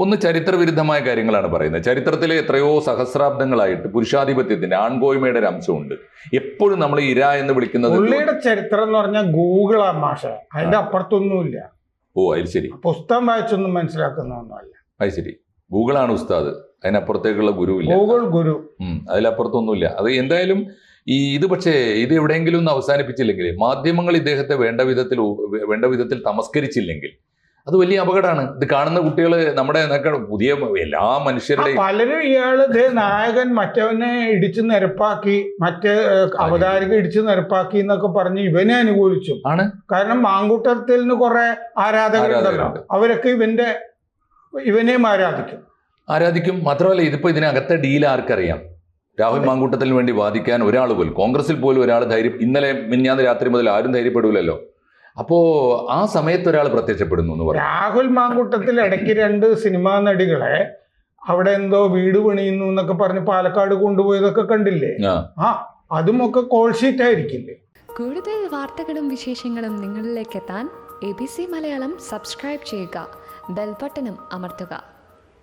ഒന്ന് ചരിത്രവിരുദ്ധമായ കാര്യങ്ങളാണ് പറയുന്നത്. ചരിത്രത്തിലെ എത്രയോ സഹസ്രാബ്ദങ്ങളായിട്ട് പുരുഷാധിപത്യത്തിന്റെ ആൺകോയ്മയുടെ ഒരു അംശമുണ്ട്. എപ്പോഴും നമ്മൾ ഇര എന്ന് വിളിക്കുന്നത് പുള്ളിയുടെ ചരിത്രം എന്ന് പറഞ്ഞാൽ ഗൂഗിളാ മാഷ, അതിന്റെ അപ്പുറത്തൊന്നുമില്ല. ഓ അത് ശരി, പുസ്തകം വായിച്ചൊന്നും മനസ്സിലാക്കുന്നൊന്നുമല്ല. അത് ശരി, ഗൂഗിളാണ് ഉസ്താദ്, അതിനപ്പുറത്തേക്കുള്ള ഗുരുവില്ല. ഗൂഗിൾ ഗുരു, അതിലപ്പുറത്തൊന്നുമില്ല. അത് എന്തായാലും ഇത് പക്ഷേ ഇത് എവിടെയെങ്കിലും ഒന്ന് അവസാനിപ്പിച്ചില്ലെങ്കിൽ, മാധ്യമങ്ങൾ ഇദ്ദേഹത്തെ വേണ്ട വിധത്തിൽ തമസ്കരിച്ചില്ലെങ്കിൽ അത് വലിയ അപകടമാണ്. ഇത് കാണുന്ന കുട്ടികൾ നമ്മുടെ പുതിയ എല്ലാ മനുഷ്യരുടെയും പലരും ഇയാള് നായകൻ മറ്റവനെ ഇടിച്ചു നിരപ്പാക്കി, മറ്റേ അവതാരിക ഇടിച്ചു നിരപ്പാക്കി എന്നൊക്കെ പറഞ്ഞ് ഇവനെ അനുകൂലിച്ചു ആണ്. കാരണം മാങ്കൂട്ടത്തിൽ നിന്ന് കുറെ ആരാധകരുണ്ടല്ലോ, അവരൊക്കെ ഇവനെയും ആരാധിക്കും. മാത്രമല്ല ഇതിപ്പോ ഇതിനകത്തെ ഡീൽ ആർക്കറിയാം? രാഹുൽ മാങ്കൂട്ടത്തിന് വേണ്ടി വാദിക്കാൻ ഒരാൾ പോലും, കോൺഗ്രസിൽ പോലും ഒരാൾ ഇന്നലെ മിനിഞ്ഞാന്ന് രാത്രി മുതൽ ആരും ധൈര്യപ്പെടൂലല്ലോ. അപ്പോ ആ സമയത്ത് ഒരാൾ പ്രത്യക്ഷപ്പെടുന്നു എന്ന് പറയും. രാഹുൽ മാങ്കൂട്ടത്തിൽ ഇടയ്ക്ക് 2 സിനിമാ നടികളെ അവിടെ എന്തോ വീട് പണിയുന്നു എന്നൊക്കെ പറഞ്ഞ് പാലക്കാട് കൊണ്ടുപോയതൊക്കെ കണ്ടില്ലേ? അതുമൊക്കെ കോൾ ഷീറ്റ് ആയിരിക്കില്ലേ? കൂടുതൽ വാർത്തകളും വിശേഷങ്ങളും നിങ്ങളിലേക്ക് എത്താൻ ABC മലയാളം സബ്സ്ക്രൈബ് ചെയ്യുക, ബെൽ ബട്ടണും അമർത്തുക.